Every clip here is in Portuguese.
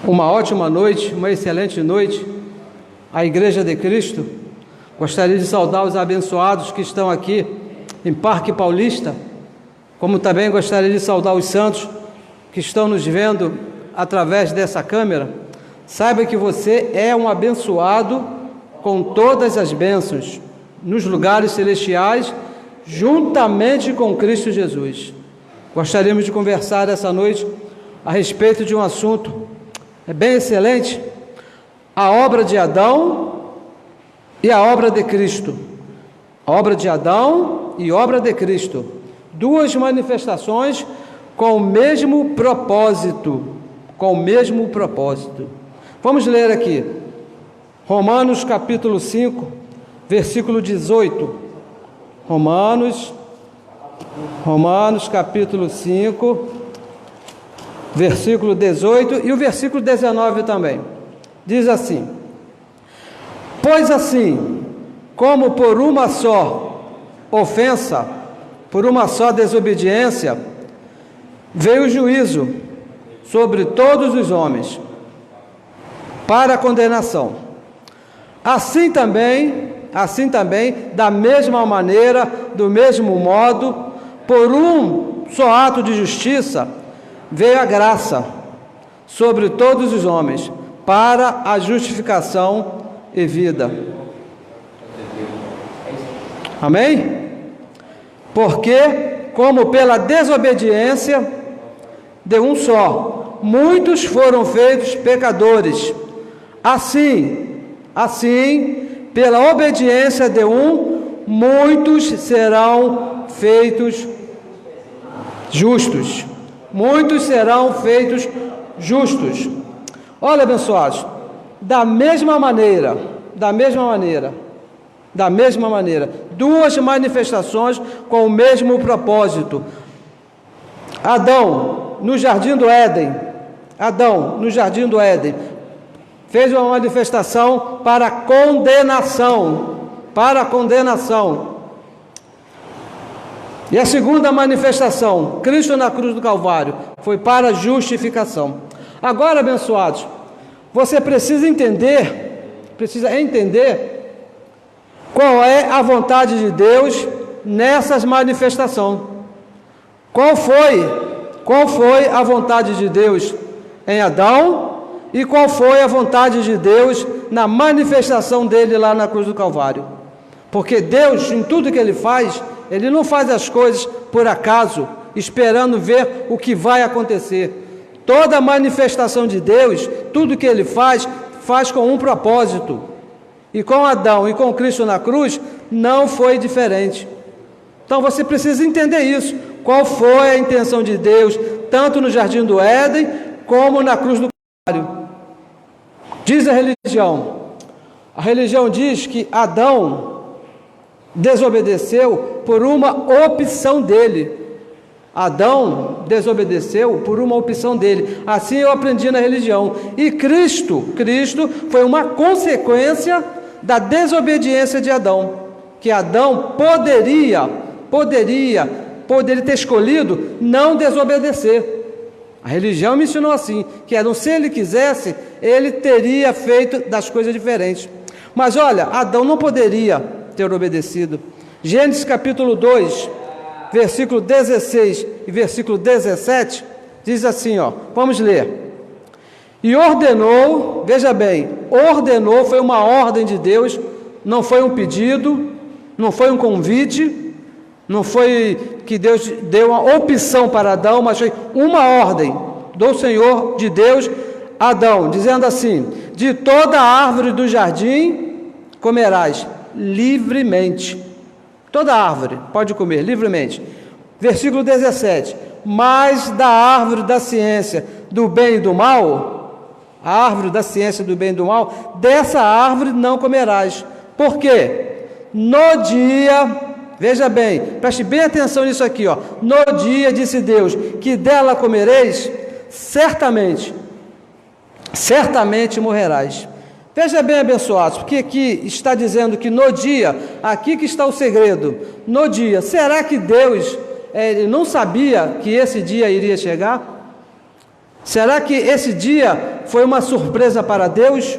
Uma ótima noite, uma excelente noite à Igreja de Cristo. Gostaria de saudar os abençoados que estão aqui em Parque Paulista, como também gostaria de saudar os santos que estão nos vendo através dessa câmera. Saiba que você é um abençoado com todas as bênçãos nos lugares celestiais, juntamente com Cristo Jesus. Gostaríamos de conversar essa noite a respeito de um assunto bem excelente: a obra de Adão e a obra de Cristo. A obra de Adão e obra de Cristo. Duas manifestações com o mesmo propósito. Com o mesmo propósito. Vamos ler aqui. Romanos capítulo 5, versículo 18. Romanos capítulo 5, versículo 18 e o versículo 19 também. Diz assim: pois assim, como por uma só ofensa, por uma só desobediência, veio o juízo sobre todos os homens, para a condenação. Assim também, da mesma maneira, do mesmo modo, por um só ato de justiça, veio a graça sobre todos os homens, para a justificação e vida. Amém? Porque, como pela desobediência de um só, muitos foram feitos pecadores, assim, pela obediência de um, muitos serão feitos justos. Muitos serão feitos justos. Olha, abençoados, da mesma maneira, duas manifestações com o mesmo propósito. Adão, no jardim do Éden, fez uma manifestação para a condenação. E a segunda manifestação, Cristo na cruz do Calvário, foi para a justificação. Agora, abençoados, você precisa entender qual é a vontade de Deus nessas manifestações. Qual foi a vontade de Deus em Adão e qual foi a vontade de Deus na manifestação dele lá na cruz do Calvário? Porque Deus, em tudo que Ele faz, Ele não faz as coisas por acaso, esperando ver o que vai acontecer. Toda manifestação de Deus, tudo que Ele faz com um propósito. E com Adão e com Cristo na cruz, não foi diferente. Então você precisa entender isso. Qual foi a intenção de Deus, tanto no jardim do Éden, como na cruz do Calvário? Diz a religião diz que Adão desobedeceu por uma opção dele. Adão desobedeceu por uma opção dele. Assim eu aprendi na religião. E Cristo foi uma consequência da desobediência de Adão. Que Adão poderia ter escolhido não desobedecer. A religião me ensinou assim, que se ele quisesse, ele teria feito das coisas diferentes. Mas olha, Adão não poderia ter obedecido. Gênesis capítulo 2, versículo 16 e versículo 17, diz assim, vamos ler. E ordenou, veja bem, foi uma ordem de Deus, não foi um pedido, não foi um convite, não foi que Deus deu uma opção para Adão, mas foi uma ordem do Senhor de Deus a Adão, dizendo assim: de toda árvore do jardim comerás livremente. Toda árvore pode comer livremente. Versículo 17: mas da árvore da ciência do bem e do mal, a árvore da ciência do bem e do mal, dessa árvore não comerás. Por quê? No dia... Veja bem, preste bem atenção nisso aqui, no dia, disse Deus, que dela comereis, certamente morrerás. Veja bem, abençoados, porque aqui está dizendo que no dia, aqui que está o segredo, no dia. Será que Deus não sabia que esse dia iria chegar? Será que esse dia foi uma surpresa para Deus?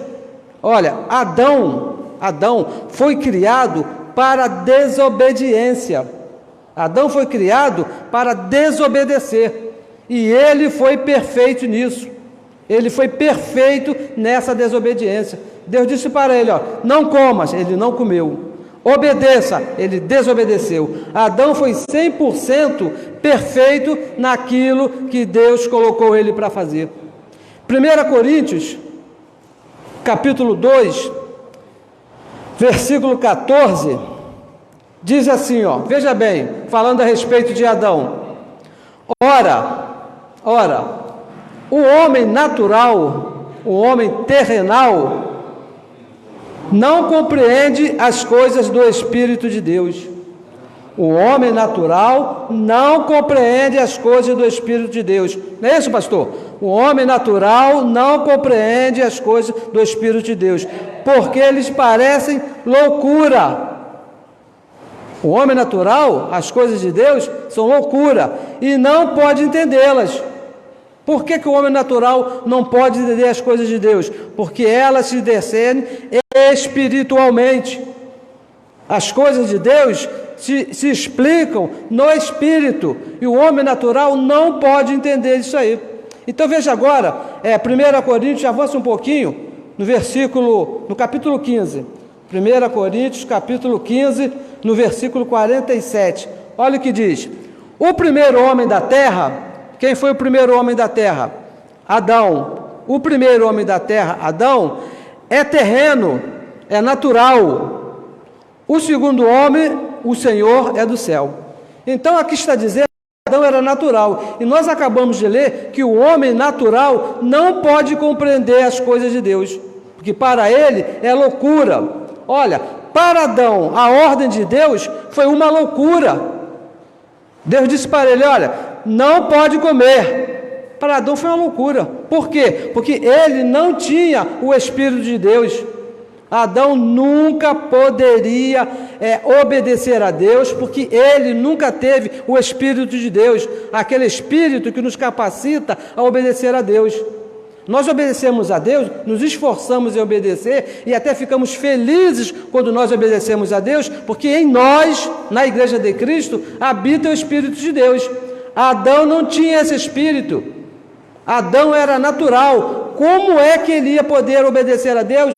Olha, Adão foi criado para desobediência. Adão foi criado para desobedecer. E ele foi perfeito nisso. Ele foi perfeito nessa desobediência. Deus disse para ele, não comas, ele não comeu. Obedeça, ele desobedeceu. Adão foi 100% perfeito naquilo que Deus colocou ele para fazer. 1 Coríntios, capítulo 2, versículo 14, diz assim, veja bem, falando a respeito de Adão. Ora, o homem natural, o homem terrenal, não compreende as coisas do Espírito de Deus. O homem natural não compreende as coisas do Espírito de Deus. Não é isso, pastor? O homem natural não compreende as coisas do Espírito de Deus, porque eles parecem loucura. O homem natural, as coisas de Deus, são loucura e não pode entendê-las. Por que o homem natural não pode entender as coisas de Deus? Porque elas se discernem espiritualmente. As coisas de Deus se explicam no Espírito, e o homem natural não pode entender isso aí. Então veja agora, 1 Coríntios, avança um pouquinho, no capítulo 15. 1 Coríntios, capítulo 15, no versículo 47. Olha o que diz. O primeiro homem da terra, quem foi o primeiro homem da terra? Adão. O primeiro homem da terra, Adão, é terreno, é natural. O segundo homem, o Senhor, é do céu. Então aqui está dizendo que Adão era natural. E nós acabamos de ler que o homem natural não pode compreender as coisas de Deus, porque para ele é loucura. Olha, para Adão, a ordem de Deus foi uma loucura. Deus disse para ele, não pode comer. Para Adão foi uma loucura. Por quê? Porque ele não tinha o Espírito de Deus. Adão nunca poderia obedecer a Deus, porque ele nunca teve o Espírito de Deus, aquele Espírito que nos capacita a obedecer a Deus. Nós obedecemos a Deus, nos esforçamos em obedecer e até ficamos felizes quando nós obedecemos a Deus, porque em nós, na Igreja de Cristo, habita o Espírito de Deus. Adão não tinha esse Espírito. Adão era natural. Como é que ele ia poder obedecer a Deus?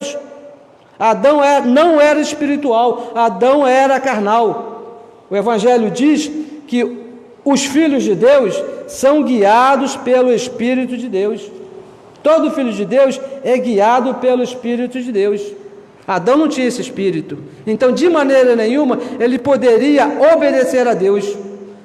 Adão não era espiritual, Adão era carnal. O Evangelho diz que os filhos de Deus são guiados pelo Espírito de Deus. Todo filho de Deus é guiado pelo Espírito de Deus. Adão não tinha esse Espírito. Então, de maneira nenhuma, ele poderia obedecer a Deus.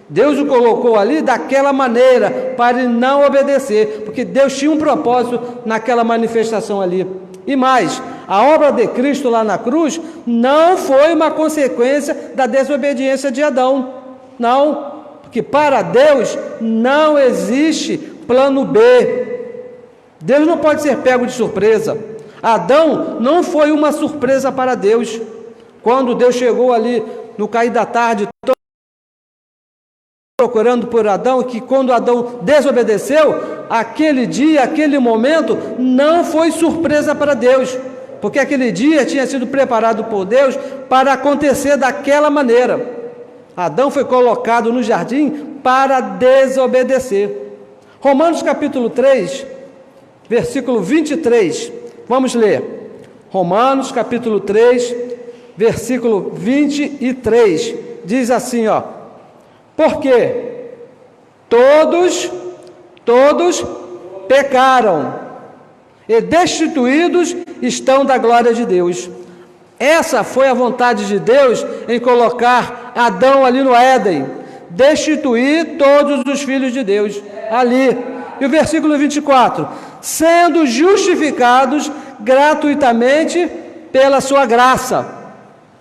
Deus o colocou ali daquela maneira, para ele não obedecer, porque Deus tinha um propósito naquela manifestação ali. E mais, a obra de Cristo lá na cruz não foi uma consequência da desobediência de Adão. Não, porque para Deus não existe plano B. Deus não pode ser pego de surpresa. Adão não foi uma surpresa para Deus. Quando Deus chegou ali no cair da tarde, procurando por Adão, que quando Adão desobedeceu, aquele dia, aquele momento, não foi surpresa para Deus, porque aquele dia tinha sido preparado por Deus para acontecer daquela maneira. Adão foi colocado no jardim para desobedecer. Romanos capítulo 3, versículo 23, vamos ler. Romanos capítulo 3, versículo 23, diz assim, porque todos pecaram e destituídos estão da glória de Deus. Essa foi a vontade de Deus em colocar Adão ali no Éden, destituir todos os filhos de Deus ali. E o versículo 24, sendo justificados gratuitamente pela sua graça,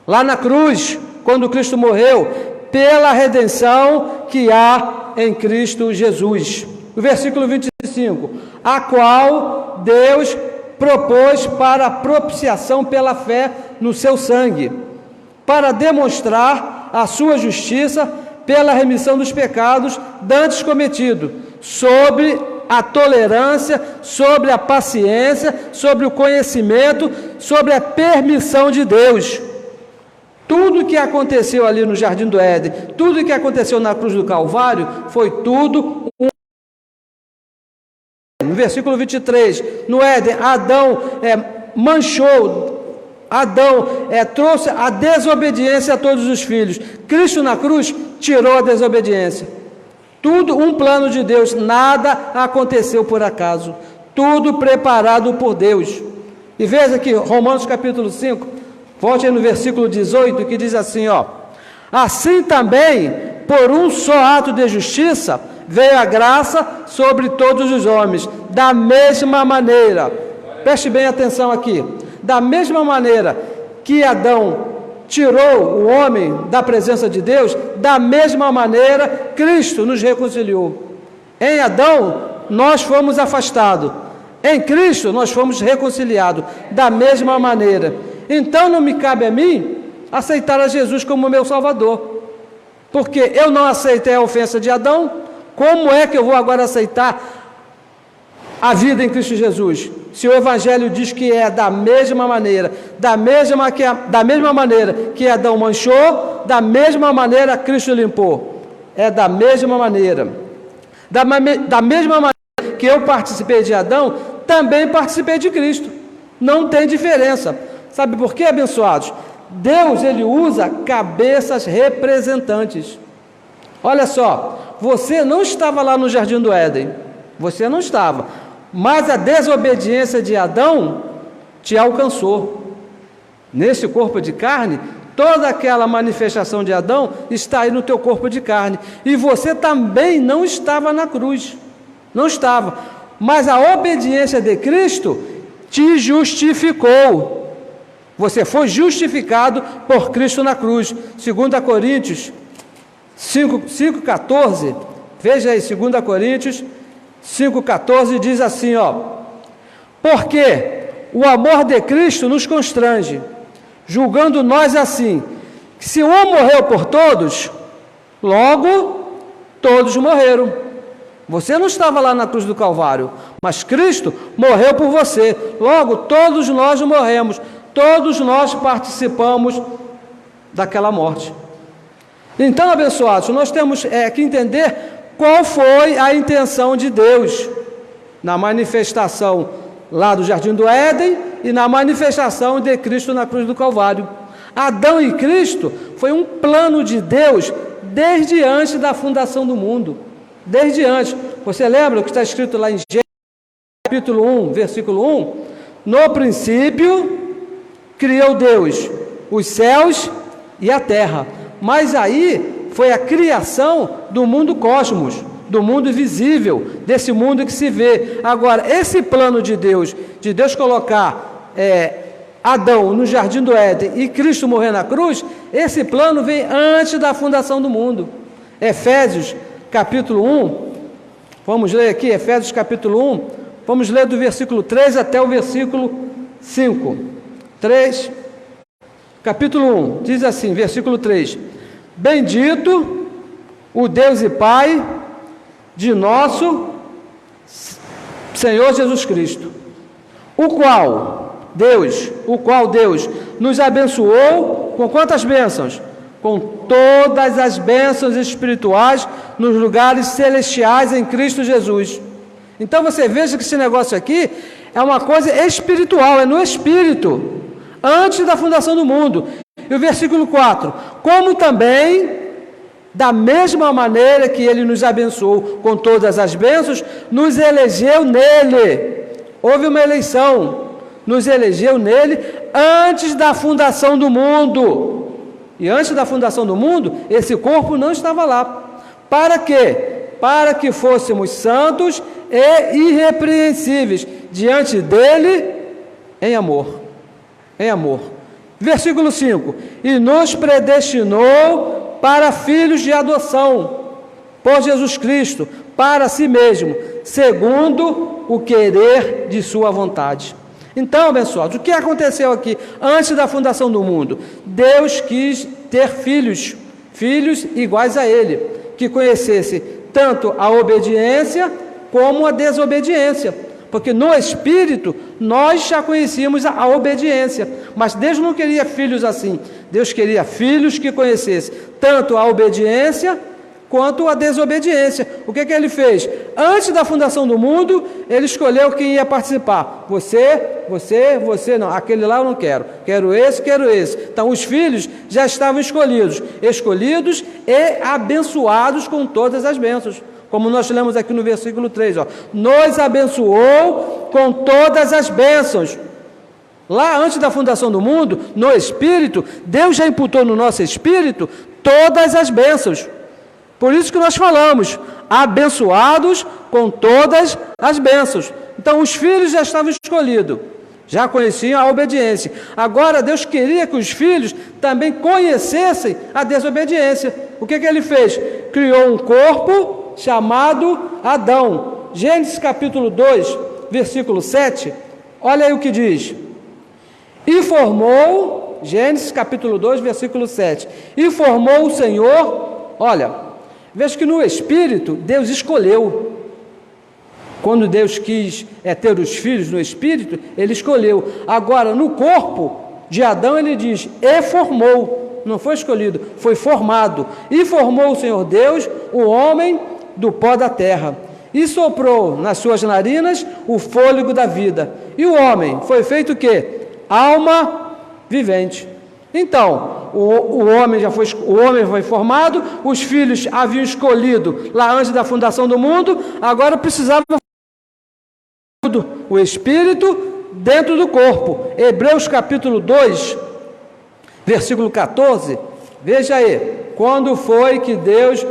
lá na cruz, quando Cristo morreu, pela redenção que há em Cristo Jesus. O versículo 25, a qual Deus propôs para a propiciação pela fé no seu sangue, para demonstrar a sua justiça pela remissão dos pecados dantes cometidos, sobre a tolerância, sobre a paciência, sobre o conhecimento, sobre a permissão de Deus. Tudo que aconteceu ali no Jardim do Éden, tudo que aconteceu na cruz do Calvário, foi tudo no versículo 23, no Éden, Adão manchou, Adão trouxe a desobediência a todos os filhos. Cristo na cruz tirou a desobediência. Tudo um plano de Deus, nada aconteceu por acaso, tudo preparado por Deus. E veja aqui, Romanos capítulo 5, volte aí no versículo 18, que diz assim, ó: assim também, por um só ato de justiça, veio a graça sobre todos os homens, da mesma maneira, preste bem atenção aqui, da mesma maneira que Adão tirou o homem da presença de Deus, da mesma maneira Cristo nos reconciliou. Em Adão nós fomos afastados, em Cristo nós fomos reconciliados, da mesma maneira. Então não me cabe a mim aceitar a Jesus como meu Salvador, porque eu não aceitei a ofensa de Adão. Como é que eu vou agora aceitar a vida em Cristo Jesus? Se o Evangelho diz que é da mesma maneira, da mesma maneira que Adão manchou, da mesma maneira Cristo limpou. É da mesma maneira. Da mesma maneira que eu participei de Adão, também participei de Cristo. Não tem diferença. Sabe por quê, abençoados? Deus, ele usa cabeças representantes. Olha só, você não estava lá no Jardim do Éden, você não estava, mas a desobediência de Adão te alcançou. Nesse corpo de carne, toda aquela manifestação de Adão está aí no teu corpo de carne, e você também não estava na cruz, não estava, mas a obediência de Cristo te justificou. Você foi justificado por Cristo na cruz. 2 Coríntios 5,14, veja aí, 2 Coríntios 5,14 diz assim, ó: porque o amor de Cristo nos constrange, julgando nós assim, que se um morreu por todos, logo todos morreram. Você não estava lá na cruz do Calvário, mas Cristo morreu por você, logo todos nós morremos, todos nós participamos daquela morte. Então, abençoados, nós temos que entender qual foi a intenção de Deus na manifestação lá do Jardim do Éden e na manifestação de Cristo na cruz do Calvário. Adão e Cristo foi um plano de Deus desde antes da fundação do mundo. Desde antes. Você lembra o que está escrito lá em Gênesis, capítulo 1, versículo 1? No princípio, criou Deus os céus e a terra. Mas aí foi a criação do mundo cosmos, do mundo visível, desse mundo que se vê. Agora, esse plano de Deus colocar Adão no Jardim do Éden e Cristo morrer na cruz, esse plano vem antes da fundação do mundo. Efésios capítulo 1, vamos ler aqui, Efésios capítulo 1, vamos ler do versículo 3 até o versículo 5. 3, capítulo 1, diz assim, versículo 3: bendito o Deus e Pai de nosso Senhor Jesus Cristo, o qual Deus nos abençoou com quantas bênçãos? Com todas as bênçãos espirituais nos lugares celestiais em Cristo Jesus. Então você veja que esse negócio aqui é uma coisa espiritual, é no Espírito, antes da fundação do mundo. E o versículo 4: como também, da mesma maneira que Ele nos abençoou com todas as bênçãos, nos elegeu nele. Houve uma eleição, nos elegeu nele antes da fundação do mundo. E antes da fundação do mundo, esse corpo não estava lá. Para quê? Para que fôssemos santos e irrepreensíveis diante dele em amor. Em amor. Versículo 5: e nos predestinou para filhos de adoção, por Jesus Cristo, para si mesmo, segundo o querer de sua vontade. Então, abençoados, o que aconteceu aqui antes da fundação do mundo? Deus quis ter filhos iguais a Ele, que conhecesse tanto a obediência como a desobediência, porque no Espírito nós já conhecíamos a obediência, mas Deus não queria filhos assim. Deus queria filhos que conhecessem tanto a obediência quanto a desobediência. O que Ele fez? Antes da fundação do mundo, Ele escolheu quem ia participar. Você, não. Aquele lá eu não quero. Quero esse. Então, os filhos já estavam escolhidos e abençoados com todas as bênçãos. Como nós lemos aqui no versículo 3, nos abençoou com todas as bênçãos. Lá, antes da fundação do mundo, no Espírito, Deus já imputou no nosso Espírito todas as bênçãos. Por isso que nós falamos, abençoados com todas as bênçãos. Então, os filhos já estavam escolhidos, já conheciam a obediência. Agora, Deus queria que os filhos também conhecessem a desobediência. O que Ele fez? Criou um corpo chamado Adão. Gênesis capítulo 2, versículo 7, olha aí o que diz. E formou, Gênesis capítulo 2, versículo 7, e formou o Senhor, olha... Veja que no Espírito, Deus escolheu. Quando Deus quis ter os filhos no Espírito, Ele escolheu. Agora, no corpo de Adão, Ele diz, e formou. Não foi escolhido, foi formado. E formou o Senhor Deus, o homem do pó da terra. E soprou nas suas narinas o fôlego da vida. E o homem foi feito o quê? Alma vivente. Então, o homem foi formado, os filhos haviam escolhido lá antes da fundação do mundo, agora precisava o Espírito dentro do corpo. Hebreus capítulo 2, versículo 14, veja aí, quando foi que Deus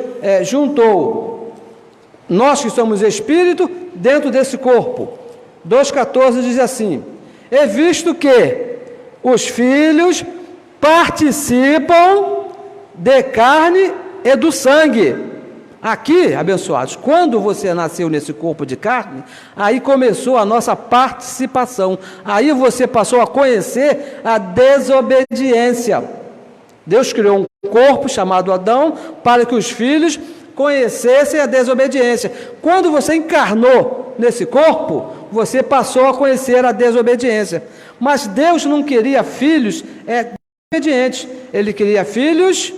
juntou nós que somos Espírito dentro desse corpo. 2,14 diz assim, e visto que os filhos participam de carne e do sangue. Aqui, abençoados, quando você nasceu nesse corpo de carne, aí começou a nossa participação. Aí você passou a conhecer a desobediência. Deus criou um corpo chamado Adão para que os filhos conhecessem a desobediência. Quando você encarnou nesse corpo, você passou a conhecer a desobediência. Mas Deus não queria filhos obedientes. Ele queria filhos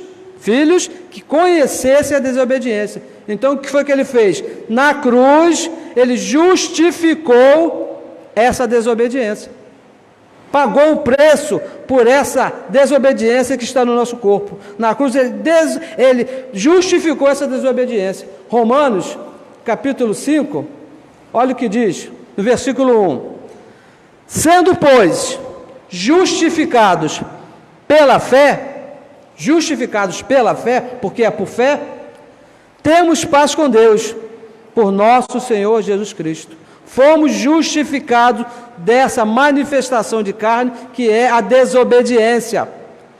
que conhecessem a desobediência. Então, o que foi que Ele fez? Na cruz, Ele justificou essa desobediência. Pagou o preço por essa desobediência que está no nosso corpo. Na cruz, Ele justificou essa desobediência. Romanos, capítulo 5, olha o que diz, no versículo 1. Sendo, pois, justificados pela fé, porque é por fé, temos paz com Deus, por nosso Senhor Jesus Cristo. Fomos justificados dessa manifestação de carne, que é a desobediência.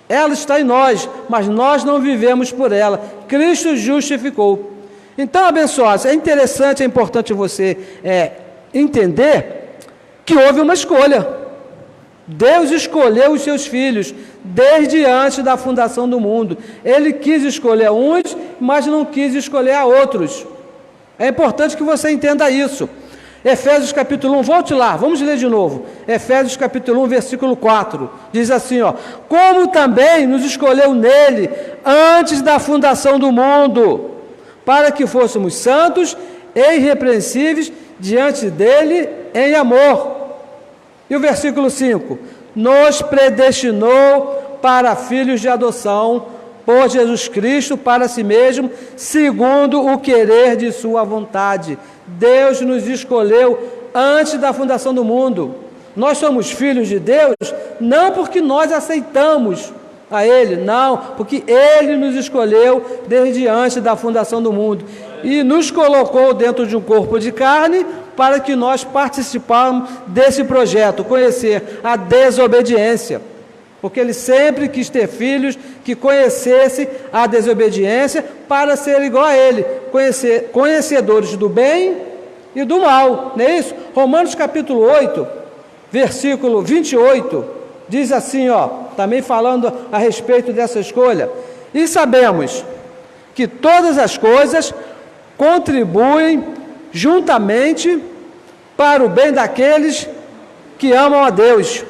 Ela está em nós, mas nós não vivemos por ela. Cristo justificou. Então, abençoados, é interessante, é importante você entender que houve uma escolha. Deus escolheu os seus filhos desde antes da fundação do mundo. Ele quis escolher uns, mas não quis escolher a outros. É importante que você entenda isso. Efésios capítulo 1, volte lá, vamos ler de novo. Efésios capítulo 1, versículo 4, diz assim, como também nos escolheu nele antes da fundação do mundo, para que fôssemos santos e irrepreensíveis diante dele em amor. E o versículo 5, nos predestinou para filhos de adoção por Jesus Cristo para si mesmo, segundo o querer de sua vontade. Deus nos escolheu antes da fundação do mundo. Nós somos filhos de Deus não porque nós aceitamos a Ele, não, porque Ele nos escolheu desde antes da fundação do mundo e nos colocou dentro de um corpo de carne para que nós participássemos desse projeto, conhecer a desobediência, porque Ele sempre quis ter filhos que conhecessem a desobediência para ser igual a Ele, conhecedores do bem e do mal, não é isso? Romanos capítulo 8, versículo 28, diz assim, também falando a respeito dessa escolha, e sabemos que todas as coisas contribuem juntamente para o bem daqueles que amam a Deus,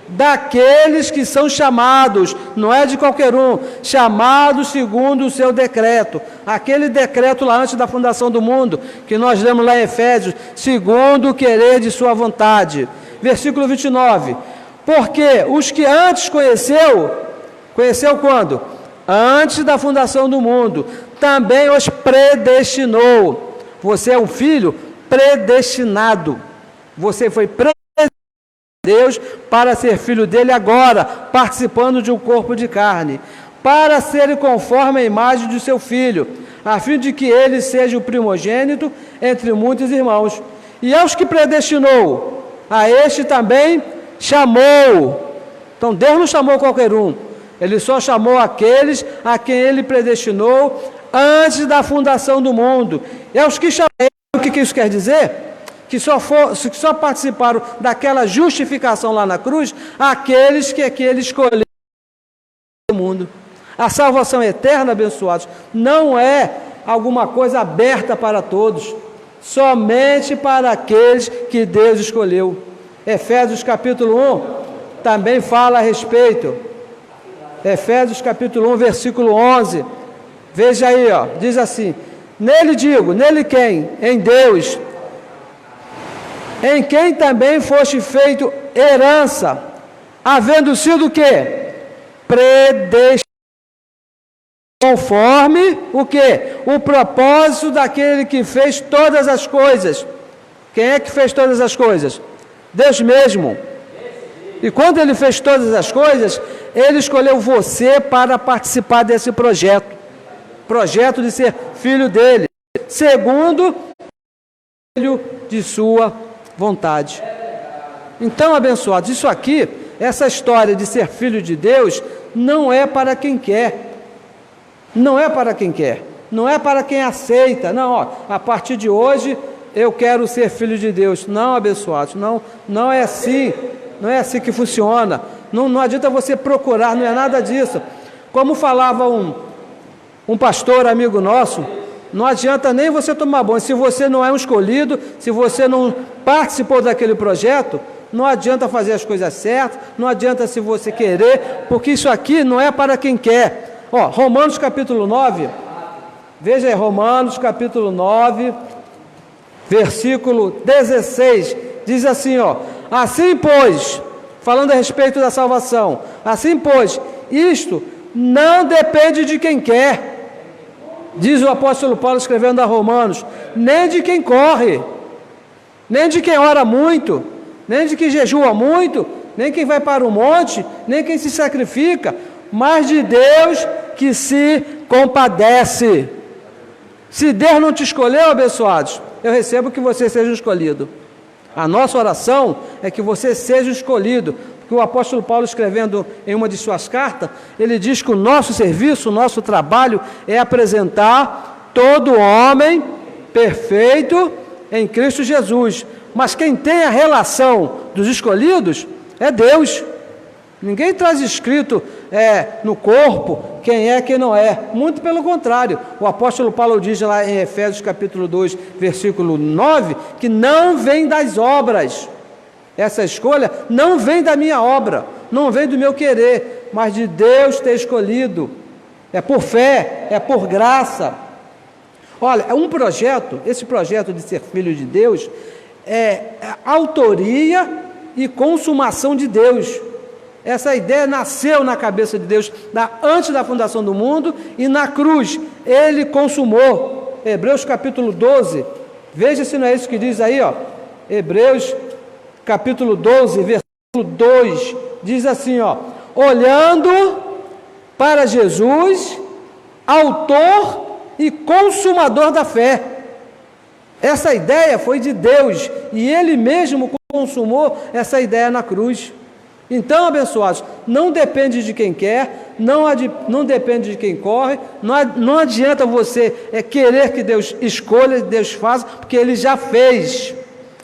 daqueles que são chamados, não é de qualquer um, chamados segundo o seu decreto, aquele decreto lá antes da fundação do mundo, que nós lemos lá em Efésios, segundo o querer de sua vontade. Versículo 29, porque os que antes conheceu quando? Antes da fundação do mundo, também os predestinou. Você é um filho predestinado, você foi predestinado Deus para ser filho dele agora, participando de um corpo de carne, para ser conforme a imagem de seu filho, a fim de que ele seja o primogênito entre muitos irmãos. E aos que predestinou, a este também chamou. Então Deus não chamou qualquer um, ele só chamou aqueles a quem ele predestinou antes da fundação do mundo. E aos que chamou, o que isso quer dizer? Que só participaram daquela justificação lá na cruz, aqueles que ele escolheu no mundo. A salvação eterna, abençoados, não é alguma coisa aberta para todos, somente para aqueles que Deus escolheu. Efésios capítulo 1 também fala a respeito. Efésios capítulo 1, versículo 11. Veja aí, diz assim: nele digo, nele quem? Em Deus, em quem também foste feito herança, havendo sido o quê? Predestinado conforme o quê? O propósito daquele que fez todas as coisas. Quem é que fez todas as coisas? Deus mesmo. E quando ele fez todas as coisas, ele escolheu você para participar desse projeto de ser filho dele, segundo o filho de sua vontade. Então, abençoados, isso aqui, essa história de ser filho de Deus, não é para quem quer, não é para quem quer, não é para quem aceita, não, a partir de hoje eu quero ser filho de Deus. Não, abençoados, não é assim, não é assim que funciona. Não adianta você procurar, não é nada disso. Como falava um pastor amigo nosso, não adianta nem você tomar banho, se você não é um escolhido, se você não participou daquele projeto, não adianta fazer as coisas certas, não adianta se você querer, porque isso aqui não é para quem quer. Romanos capítulo 9, veja aí, Romanos capítulo 9, versículo 16, diz assim, assim pois, falando a respeito da salvação, assim pois, isto não depende de quem quer, diz o apóstolo Paulo escrevendo a Romanos, nem de quem corre, nem de quem ora muito, nem de quem jejua muito, nem quem vai para o monte, nem quem se sacrifica, mas de Deus que se compadece. Se Deus não te escolheu, abençoados, eu recebo que você seja escolhido. A nossa oração é que você seja escolhido, porque o apóstolo Paulo, escrevendo em uma de suas cartas, ele diz que o nosso serviço, o nosso trabalho é apresentar todo homem perfeito em Cristo Jesus. Mas quem tem a relação dos escolhidos é Deus. Ninguém traz escrito no corpo quem é e quem não é. Muito pelo contrário. O apóstolo Paulo diz lá em Efésios capítulo 2, versículo 9, que não vem das obras. Essa escolha não vem da minha obra, não vem do meu querer, mas de Deus ter escolhido. É por fé, é por graça. Olha, esse projeto de ser filho de Deus é autoria e consumação de Deus. Essa ideia nasceu na cabeça de Deus antes da fundação do mundo, e na cruz ele consumou. Hebreus capítulo 12, veja se não é isso que diz aí, Hebreus capítulo 12, versículo 2, diz assim, olhando para Jesus, autor e consumador da fé. Essa ideia foi de Deus, e ele mesmo consumou essa ideia na cruz. Então, abençoados, não depende de quem quer, não depende de quem corre, não adianta você querer que Deus escolha, que Deus faça, porque Ele já fez.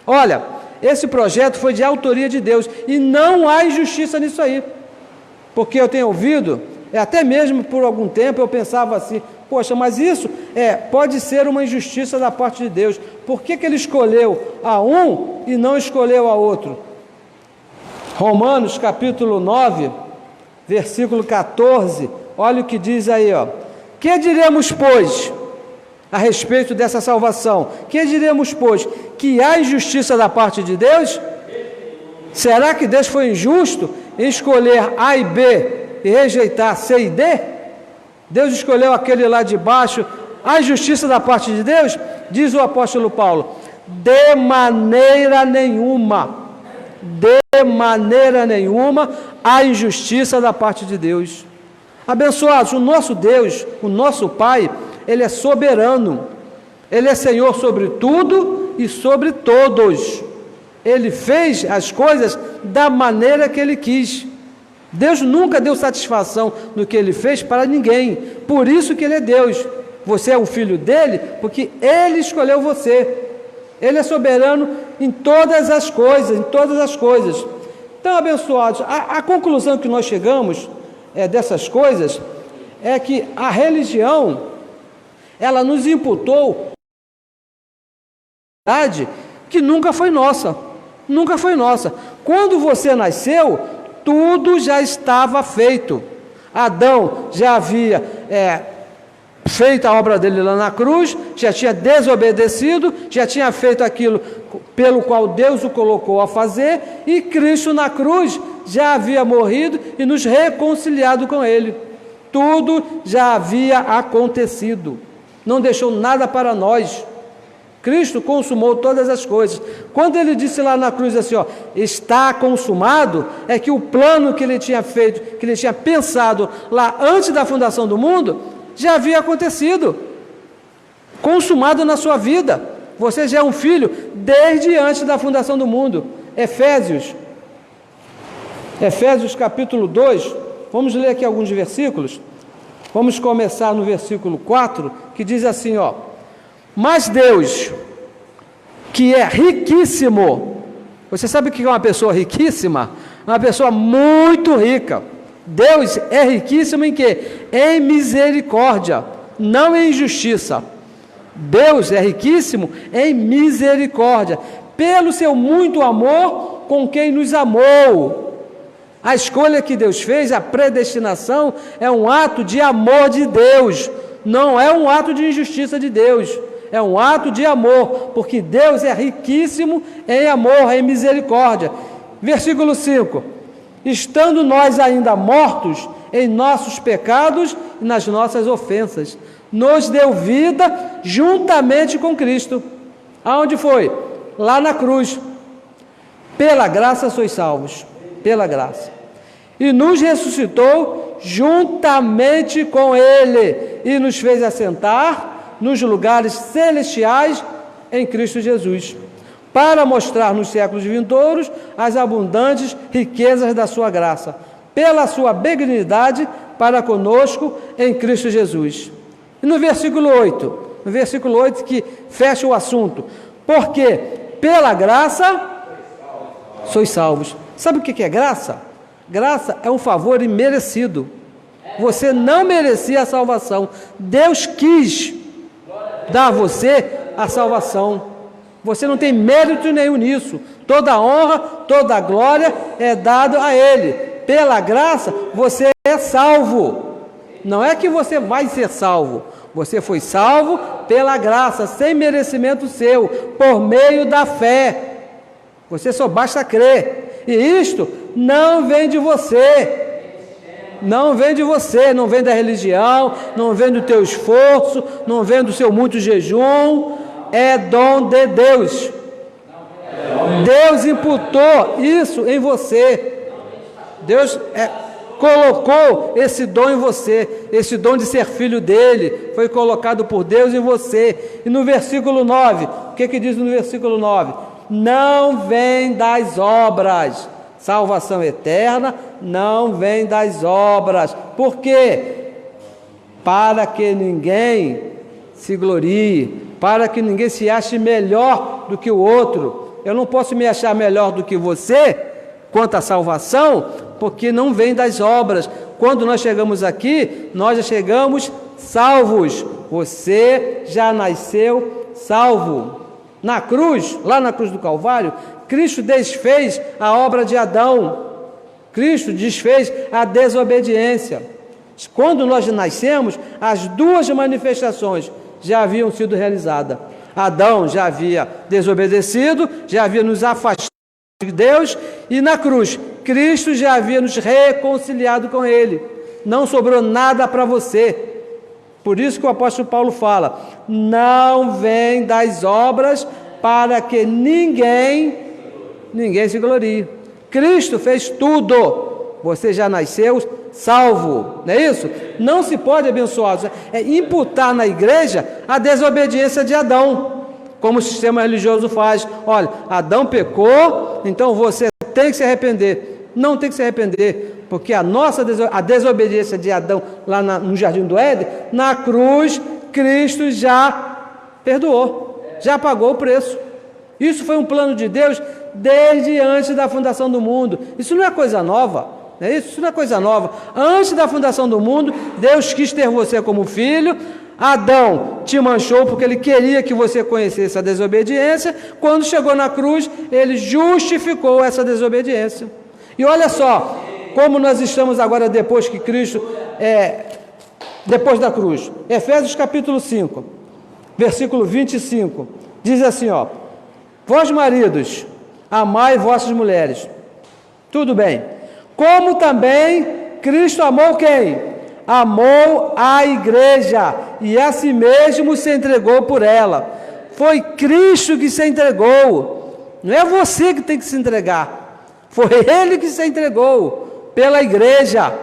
Olha, esse projeto foi de autoria de Deus, e não há injustiça nisso aí, porque eu tenho ouvido, até mesmo por algum tempo eu pensava assim, Poxa, mas isso pode ser uma injustiça da parte de Deus. Por que ele escolheu a um e não escolheu a outro? Romanos capítulo 9, versículo 14, olha o que diz aí, ó. Que diremos, pois, a respeito dessa salvação? Que diremos, pois, que há injustiça da parte de Deus? Será que Deus foi injusto em escolher A e B e rejeitar C e D? Deus escolheu aquele lá de baixo. Há injustiça da parte de Deus? Diz o apóstolo Paulo: de maneira nenhuma. De maneira nenhuma há injustiça da parte de Deus. Abençoados, o nosso Deus, o nosso Pai, Ele é soberano. Ele é Senhor sobre tudo e sobre todos. Ele fez as coisas da maneira que Ele quis. Deus nunca deu satisfação no que Ele fez para ninguém. Por isso que Ele é Deus. Você é o filho dEle porque Ele escolheu você. Ele é soberano em todas as coisas, em todas as coisas. Então, abençoados, a conclusão que nós chegamos dessas coisas é que a religião, ela nos imputou a verdade que nunca foi nossa. Nunca foi nossa. Quando você nasceu, tudo já estava feito. Adão já havia feito a obra dele lá na cruz, já tinha desobedecido, já tinha feito aquilo pelo qual Deus o colocou a fazer, e Cristo na cruz já havia morrido e nos reconciliado com Ele. Tudo já havia acontecido, não deixou nada para nós. Cristo consumou todas as coisas. Quando Ele disse lá na cruz assim, está consumado, é que o plano que Ele tinha feito, que Ele tinha pensado lá antes da fundação do mundo, já havia acontecido, consumado na sua vida. Você já é um filho desde antes da fundação do mundo. Efésios capítulo 2, vamos ler aqui alguns versículos. Vamos começar no versículo 4, que diz assim, mas Deus, que é riquíssimo, você sabe o que é uma pessoa riquíssima? Uma pessoa muito rica. Deus é riquíssimo em quê? Em misericórdia, não em justiça. Deus é riquíssimo em misericórdia, pelo seu muito amor com quem nos amou. A escolha que Deus fez, a predestinação, é um ato de amor de Deus, não é um ato de injustiça de Deus, é um ato de amor, porque Deus é riquíssimo em amor, em misericórdia. Versículo 5: estando nós ainda mortos em nossos pecados e nas nossas ofensas, nos deu vida juntamente com Cristo. Aonde foi? Lá na cruz. Pela graça sois salvos, pela graça. E nos ressuscitou juntamente com Ele, e nos fez assentar nos lugares celestiais em Cristo Jesus, para mostrar nos séculos vindouros as abundantes riquezas da sua graça, pela sua benignidade para conosco em Cristo Jesus. E no versículo 8 que fecha o assunto, porque pela graça sois salvos. Sabe o que é graça? Graça é um favor imerecido. Você não merecia a salvação. Deus quis dar a você a salvação. Você não tem mérito nenhum nisso. Toda a honra, toda a glória é dada a Ele. Pela graça, você é salvo. Não é que você vai ser salvo. Você foi salvo pela graça, sem merecimento seu, por meio da fé. Você só basta crer. E isto não vem de você. Não vem de você, não vem da religião, não vem do teu esforço, não vem do seu muito jejum. É dom de Deus. Deus imputou isso em você. Deus colocou esse dom em você. Esse dom de ser filho dele foi colocado por Deus em você. E no versículo 9, o que diz no versículo 9? Não vem das obras. Salvação eterna não vem das obras. Por quê? Para que ninguém se glorie, para que ninguém se ache melhor do que o outro. Eu não posso me achar melhor do que você quanto à salvação, porque não vem das obras. Quando nós chegamos aqui, nós já chegamos salvos. Você já nasceu salvo. Na cruz, lá na cruz do Calvário, Cristo desfez a obra de Adão. Cristo desfez a desobediência. Quando nós nascemos, as duas manifestações já haviam sido realizadas. Adão já havia desobedecido, já havia nos afastado de Deus, e na cruz, Cristo já havia nos reconciliado com Ele. Não sobrou nada para você. Por isso que o apóstolo Paulo fala: não vem das obras para que ninguém se glorie. Cristo fez tudo. Você já nasceu salvo, não é isso? Não se pode, abençoados, imputar na igreja a desobediência de Adão, como o sistema religioso faz. Olha, Adão pecou, então você tem que se arrepender. Não tem que se arrepender, porque a desobediência de Adão lá no Jardim do Éden, na cruz, Cristo já perdoou, já pagou o preço. Isso foi um plano de Deus desde antes da fundação do mundo. Isso não é coisa nova. Não é isso? Isso não é coisa nova. Antes da fundação do mundo, Deus quis ter você como filho. Adão te manchou porque ele queria que você conhecesse a desobediência. Quando chegou na cruz, ele justificou essa desobediência. E olha só, como nós estamos agora depois que Cristo, depois da cruz. Efésios capítulo 5, versículo 25, diz assim, ó: vós maridos, amai vossas mulheres. Tudo bem. Como também Cristo amou quem? Amou a igreja e a si mesmo se entregou por ela. Foi Cristo que se entregou. Não é você que tem que se entregar. Foi Ele que se entregou pela igreja.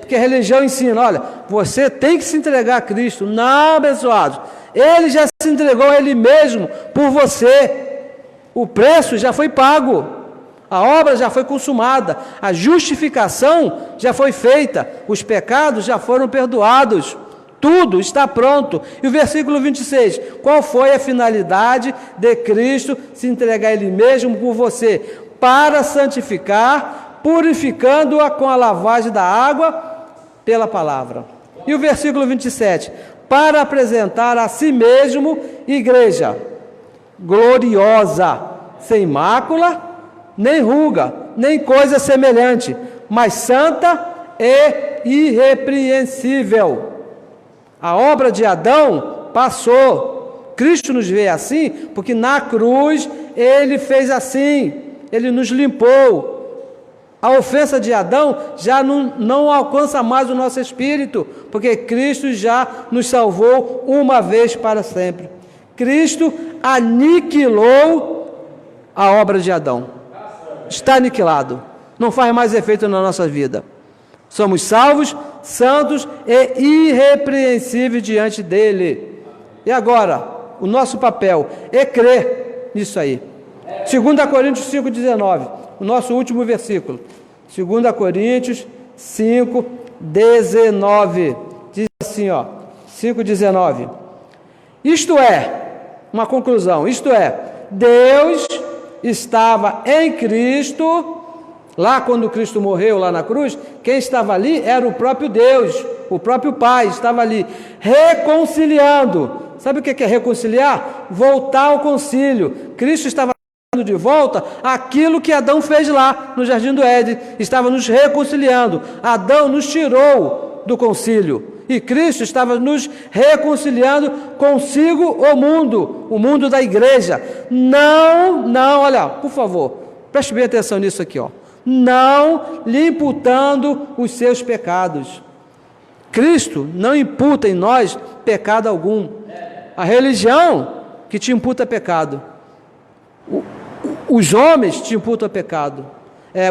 Porque a religião ensina, olha, você tem que se entregar a Cristo. Não, abençoados. Ele já se entregou a Ele mesmo por você. O preço já foi pago. A obra já foi consumada, a justificação já foi feita, os pecados já foram perdoados, tudo está pronto. E o versículo 26, qual foi a finalidade de Cristo se entregar a Ele mesmo por você? Para santificar, purificando-a com a lavagem da água pela palavra. E o versículo 27, para apresentar a si mesmo igreja gloriosa, sem mácula, nem ruga, nem coisa semelhante, mas santa e irrepreensível. A obra de Adão passou. Cristo nos vê assim, porque na cruz Ele fez assim, Ele nos limpou. A ofensa de Adão já não alcança mais o nosso espírito, porque Cristo já nos salvou uma vez para sempre. Cristo aniquilou a obra de Adão. Está aniquilado, não faz mais efeito na nossa vida. Somos salvos, santos e irrepreensíveis diante dele. E agora, o nosso papel é crer nisso aí. 2 Coríntios 5,19, o nosso último versículo. 2 Coríntios 5,19, diz assim, ó, 5,19. Isto é, uma conclusão, isto é, Deus estava em Cristo, lá quando Cristo morreu lá na cruz, quem estava ali era o próprio Deus, o próprio Pai estava ali, reconciliando. Sabe o que é reconciliar? Voltar ao concílio. Cristo estava dando de volta aquilo que Adão fez lá no Jardim do Éden, estava nos reconciliando. Adão nos tirou do concílio, e Cristo estava nos reconciliando consigo o mundo da igreja. Não, olha, por favor, preste bem atenção nisso aqui, ó. Não lhe imputando os seus pecados. Cristo não imputa em nós pecado algum. A religião que te imputa pecado. Os homens te imputam pecado.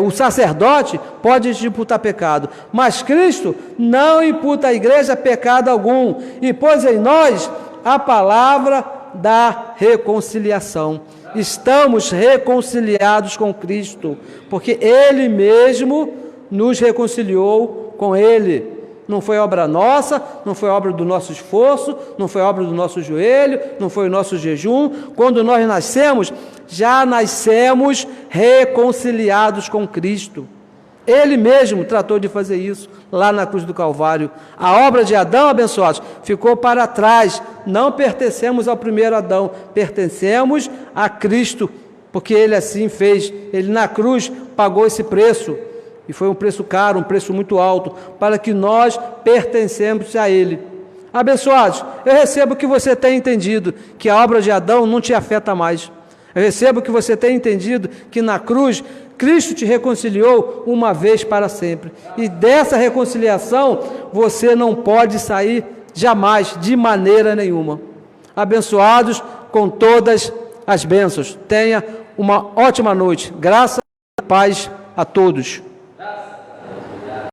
O sacerdote pode te imputar pecado, mas Cristo não imputa à igreja pecado algum, e pôs em nós a palavra da reconciliação. Estamos reconciliados com Cristo, porque Ele mesmo nos reconciliou com Ele. Não foi obra nossa, não foi obra do nosso esforço, não foi obra do nosso joelho, não foi o nosso jejum. Quando nós nascemos, já nascemos reconciliados com Cristo. Ele mesmo tratou de fazer isso lá na cruz do Calvário. A obra de Adão, abençoados, ficou para trás. Não pertencemos ao primeiro Adão, pertencemos a Cristo, porque Ele assim fez. Ele na cruz pagou esse preço, e foi um preço caro, um preço muito alto, para que nós pertencemos a Ele. Abençoados, eu recebo que você tenha entendido que a obra de Adão não te afeta mais. Eu recebo que você tenha entendido que na cruz Cristo te reconciliou uma vez para sempre. E dessa reconciliação você não pode sair jamais, de maneira nenhuma. Abençoados com todas as bênçãos. Tenha uma ótima noite. Graça e paz a todos.